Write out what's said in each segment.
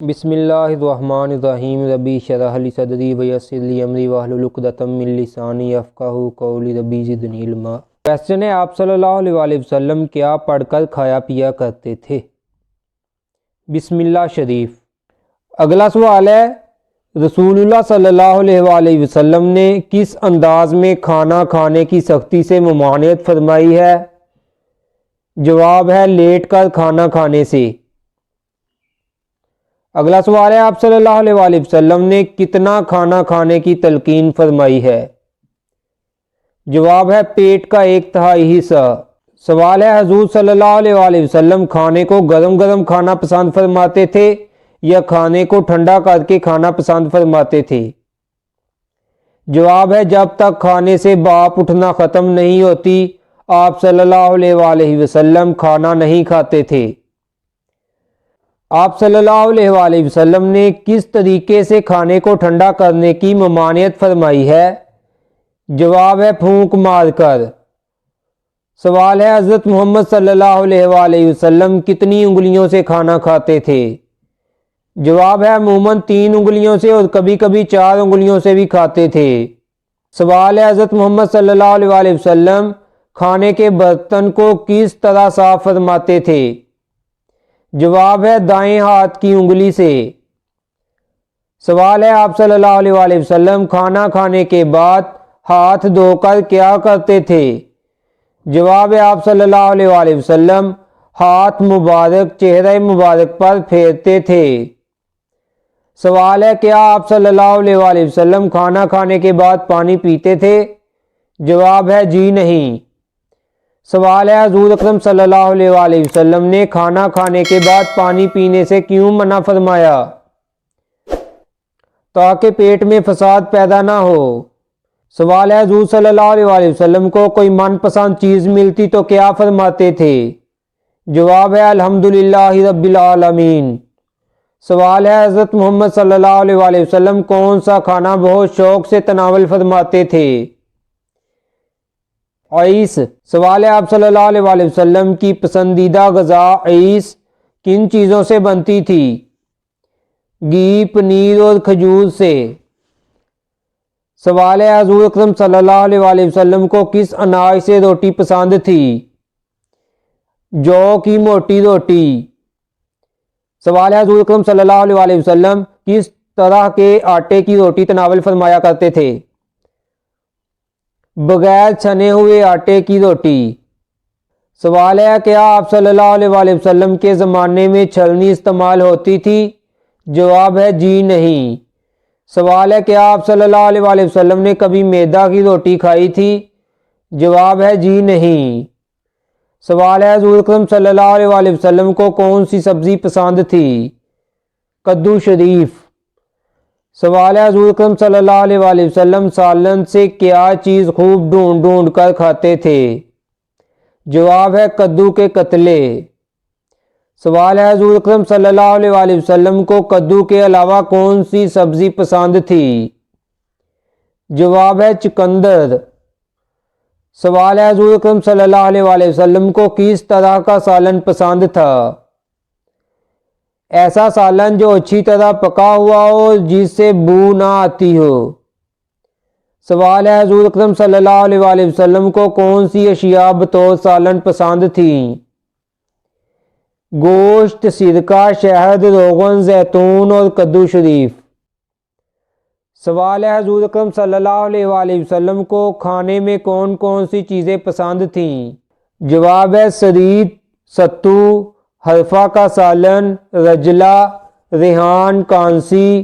بسم اللہ الرحمن الرحیم ربی اشرح لی صدری ویسر لی امری واحلل عقدۃ من لسانی یفقہوا قولی ربی زدنی علما۔ کویسچن ہے، آپ صلی اللہ علیہ وسلم کیا پڑھ کر کھایا پیا کرتے تھے؟ بسم اللہ شریف۔ اگلا سوال ہے، رسول اللہ صلی اللہ علیہ وسلم نے کس انداز میں کھانا کھانے کی سختی سے ممانعت فرمائی ہے؟ جواب ہے لیٹ کر کھانا کھانے سے۔ اگلا سوال ہے، آپ صلی اللہ علیہ وسلم نے کتنا کھانا کھانے کی تلقین فرمائی ہے؟ جواب ہے پیٹ کا 1/3 حصہ۔ سوال ہے، حضور صلی اللہ علیہ وسلم کھانے کو گرم گرم کھانا پسند فرماتے تھے یا کھانے کو ٹھنڈا کر کے کھانا پسند فرماتے تھے؟ جواب ہے جب تک کھانے سے بھاپ اٹھنا ختم نہیں ہوتی آپ صلی اللہ علیہ وسلم کھانا نہیں کھاتے تھے۔ آپ صلی اللہ علیہ وسلم نے کس طریقے سے کھانے کو ٹھنڈا کرنے کی ممانعت فرمائی ہے؟ جواب ہے پھونک مار کر۔ سوال ہے، حضرت محمد صلی اللہ علیہ وسلم کتنی انگلیوں سے کھانا کھاتے تھے؟ جواب ہے عموماً 3 انگلیوں سے اور کبھی کبھی 4 انگلیوں سے بھی کھاتے تھے۔ سوال ہے، حضرت محمد صلی اللہ علیہ وسلم کھانے کے برتن کو کس طرح صاف فرماتے تھے؟ جواب ہے دائیں ہاتھ کی انگلی سے۔ سوال ہے، آپ صلی اللہ علیہ وسلم کھانا کھانے کے بعد ہاتھ دھو کر کیا کرتے تھے؟ جواب ہے آپ صلی اللہ علیہ وسلم ہاتھ مبارک چہرہ مبارک پر پھیرتے تھے۔ سوال ہے، کیا آپ صلی اللہ علیہ وسلم کھانا کھانے کے بعد پانی پیتے تھے؟ جواب ہے جی نہیں۔ سوال ہے، حضور اکرم صلی اللہ علیہ وسلم نے کھانا کھانے کے بعد پانی پینے سے کیوں منع فرمایا؟ تاکہ پیٹ میں فساد پیدا نہ ہو۔ سوال ہے، حضور صلی اللہ علیہ وسلم کو کوئی من پسند چیز ملتی تو کیا فرماتے تھے؟ جواب ہے الحمدللہ رب العالمین۔ سوال ہے، حضرت محمد صلی اللہ علیہ وسلم کون سا کھانا بہت شوق سے تناول فرماتے تھے؟ عیش۔ سوال ہے، آپ صلی اللہ علیہ وسلم کی پسندیدہ غذا عیش کن چیزوں سے بنتی تھی؟ گھی، پنیر اور کھجور سے۔ سوال ہے، حضور اکرم صلی اللہ علیہ وسلم کو کس اناج سے روٹی پسند تھی؟ جو کی موٹی روٹی۔ سوال ہے، حضور اکرم صلی اللہ علیہ وسلم کس طرح کے آٹے کی روٹی تناول فرمایا کرتے تھے؟ بغیر چھنے ہوئے آٹے کی روٹی۔ سوال ہے، کیا آپ صلی اللہ علیہ وسلم کے زمانے میں چھلنی استعمال ہوتی تھی؟ جواب ہے جی نہیں۔ سوال ہے، کیا آپ صلی اللہ علیہ وسلم نے کبھی میدا کی روٹی کھائی تھی؟ جواب ہے جی نہیں۔ سوال ہے، حضور اکرم صلی اللہ علیہ وسلم کو کون سی سبزی پسند تھی؟ کدو شریف۔ سوال ہے، حضور اکرم صلی اللہ علیہ وسلم سالن سے کیا چیز خوب ڈھونڈ ڈھونڈ کر کھاتے تھے؟ جواب ہے کدو کے کتلے۔ سوال ہے، حضور اکرم صلی اللہ علیہ وسلم کو کدو کے علاوہ کون سی سبزی پسند تھی؟ جواب ہے چقندر۔ سوال ہے، حضور اکرم صلی اللہ علیہ وسلم کو کس طرح کا سالن پسند تھا؟ ایسا سالن جو اچھی طرح پکا ہوا ہو جس سے بو نہ آتی ہو۔ سوال ہے، حضور اکرم صلی اللہ علیہ وسلم کو کون سی اشیاء بطور سالن پسند تھیں؟ گوشت، سرکہ، شہد، روغن، زیتون اور کدو شریف۔ سوال ہے، حضور اکرم صلی اللہ علیہ وسلم کو کھانے میں کون کون سی چیزیں پسند تھیں؟ جواب ہے سرید، ستو، حرفہ کا سالن، رجلا، ریحان، کانسی،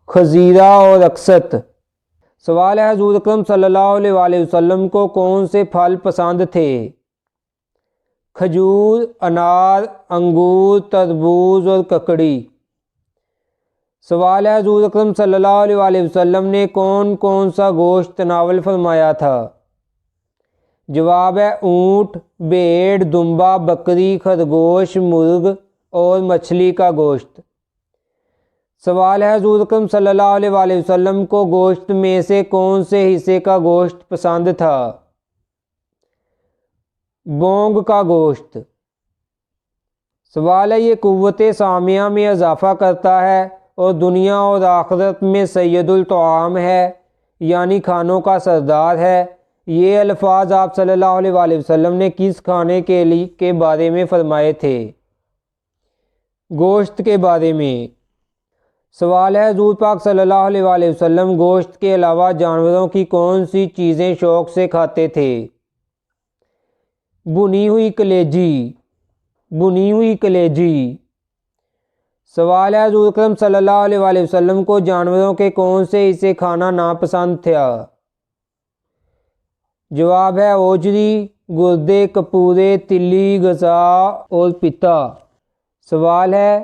خزیرہ اور اکست۔ سوال ہے، حضور اکرم صلی اللہ علیہ وسلم کو کون سے پھل پسند تھے؟ کھجور، انار، انگور، تربوز اور ککڑی۔ سوال ہے، حضور اکرم صلی اللہ علیہ وسلم نے کون کون سا گوشت تناول فرمایا تھا؟ جواب ہے اونٹ، بھیڑ، دمبا، بکری، خرگوش، مرغ اور مچھلی کا گوشت۔ سوال ہے، حضور اکرم صلی اللہ علیہ وسلم کو گوشت میں سے کون سے حصے کا گوشت پسند تھا؟ بونگ کا گوشت۔ سوال ہے یہ قوت سامعہ میں اضافہ کرتا ہے اور دنیا اور آخرت میں سید الطعام ہے، یعنی کھانوں کا سردار ہے۔ یہ الفاظ آپ صلی اللہ علیہ وآلہ وسلم نے کس کھانے کے بارے میں فرمائے تھے؟ گوشت کے بارے میں۔ سوال ہے حضور پاک صلی اللہ علیہ وآلہ وسلم گوشت کے علاوہ جانوروں کی کون سی چیزیں شوق سے کھاتے تھے؟ بھنی ہوئی کلیجی، بھنی ہوئی کلیجی۔ سوال ہے حضور اکرم صلی اللہ علیہ وآلہ وسلم کو جانوروں کے کون سے حصے کھانا ناپسند تھا؟ جواب ہے اوجری، گردے، کپورے، تلی، غذا اور پتا۔ سوال ہے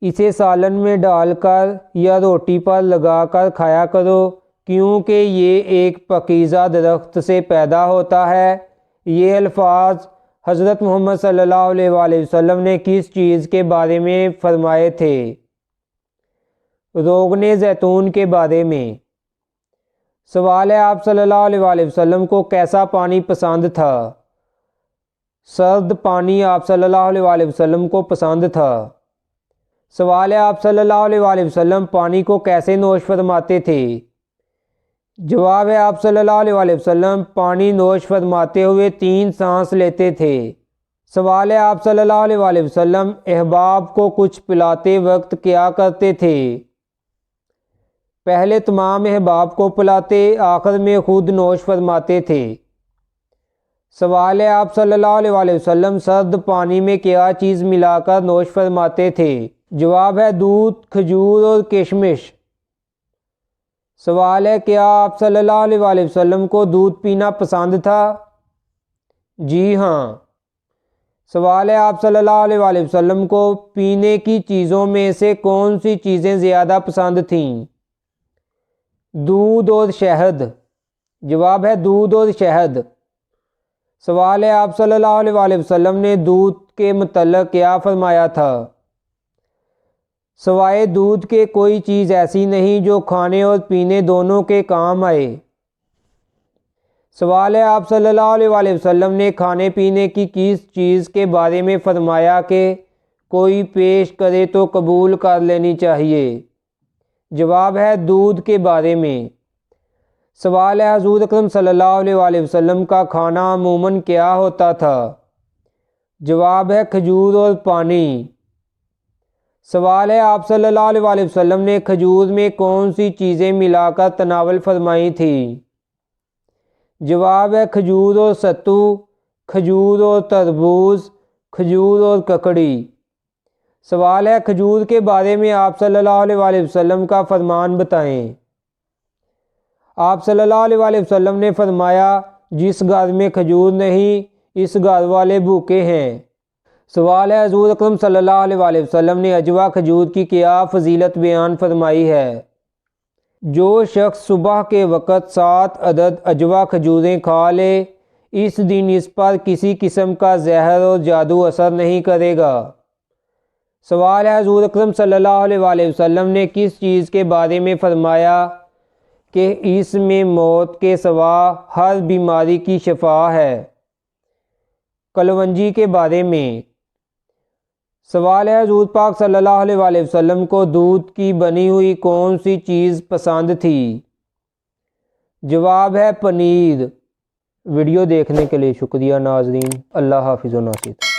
اسے سالن میں ڈال کر یا روٹی پر لگا کر کھایا کرو کیونکہ یہ ایک پاکیزہ درخت سے پیدا ہوتا ہے۔ یہ الفاظ حضرت محمد صلی اللہ علیہ وآلہ وسلم نے کس چیز کے بارے میں فرمائے تھے؟ روغن زیتون کے بارے میں۔ سوال ہے آپ صلی اللہ علیہ وآلہ وسلم کو کیسا پانی پسند تھا؟ سرد پانی آپ صلی اللہ علیہ وآلہ وسلم کو پسند تھا۔ سوال ہے آپ صلی اللہ علیہ وآلہ وسلم پانی کو کیسے نوش فرماتے تھے؟ جواب ہے آپ صلی اللہ علیہ وآلہ وسلم پانی نوش فرماتے ہوئے 3 سانس لیتے تھے۔ سوال ہے آپ صلی اللہ علیہ وآلہ وسلم احباب کو کچھ پلاتے وقت کیا کرتے تھے؟ پہلے تمام احباب کو پلاتے، آخر میں خود نوش فرماتے تھے۔ سوال ہے آپ صلی اللہ علیہ وآلہ وسلم سرد پانی میں کیا چیز ملا کر نوش فرماتے تھے؟ جواب ہے دودھ، کھجور اور کشمش۔ سوال ہے کیا آپ صلی اللہ علیہ وآلہ وسلم کو دودھ پینا پسند تھا؟ جی ہاں۔ سوال ہے آپ صلی اللہ علیہ وآلہ وسلم کو پینے کی چیزوں میں سے کون سی چیزیں زیادہ پسند تھیں؟ دودھ اور شہد۔ جواب ہے دودھ اور شہد۔ سوال ہے آپ صلی اللہ علیہ وآلہ وسلم نے دودھ کے متعلق کیا فرمایا تھا؟ سوائے دودھ کے کوئی چیز ایسی نہیں جو کھانے اور پینے دونوں کے کام آئے۔ سوال ہے آپ صلی اللہ علیہ وآلہ وسلم نے کھانے پینے کی کس چیز کے بارے میں فرمایا کہ کوئی پیش کرے تو قبول کر لینی چاہیے؟ جواب ہے دودھ کے بارے میں۔ سوال ہے حضور اکرم صلی اللہ علیہ وآلہ وسلم کا کھانا عموماً کیا ہوتا تھا؟ جواب ہے کھجور اور پانی۔ سوال ہے آپ صلی اللہ علیہ وآلہ وسلم نے کھجور میں کون سی چیزیں ملا کر تناول فرمائی تھیں؟ جواب ہے کھجور اور ستو، کھجور اور تربوز، کھجور اور ککڑی۔ سوال ہے کھجور کے بارے میں آپ صلی اللہ علیہ وآلہ وسلم کا فرمان بتائیں۔ آپ صلی اللہ علیہ وآلہ وسلم نے فرمایا جس گھر میں کھجور نہیں اس گھر والے بھوکے ہیں۔ سوال ہے حضور اکرم صلی اللہ علیہ وآلہ وسلم نے اجوا کھجور کی کیا فضیلت بیان فرمائی ہے؟ جو شخص صبح کے وقت 7 عدد اجوا کھجوریں کھا لے اس دن اس پر کسی قسم کا زہر اور جادو اثر نہیں کرے گا۔ سوال ہے حضور اکرم صلی اللہ علیہ وآلہ وسلم نے کس چیز کے بارے میں فرمایا کہ اس میں موت کے سوا ہر بیماری کی شفا ہے؟ کلونجی کے بارے میں۔ سوال ہے حضور پاک صلی اللہ علیہ وآلہ وسلم کو دودھ کی بنی ہوئی کون سی چیز پسند تھی؟ جواب ہے پنیر۔ ویڈیو دیکھنے کے لیے شکریہ ناظرین، اللہ حافظ و ناصر۔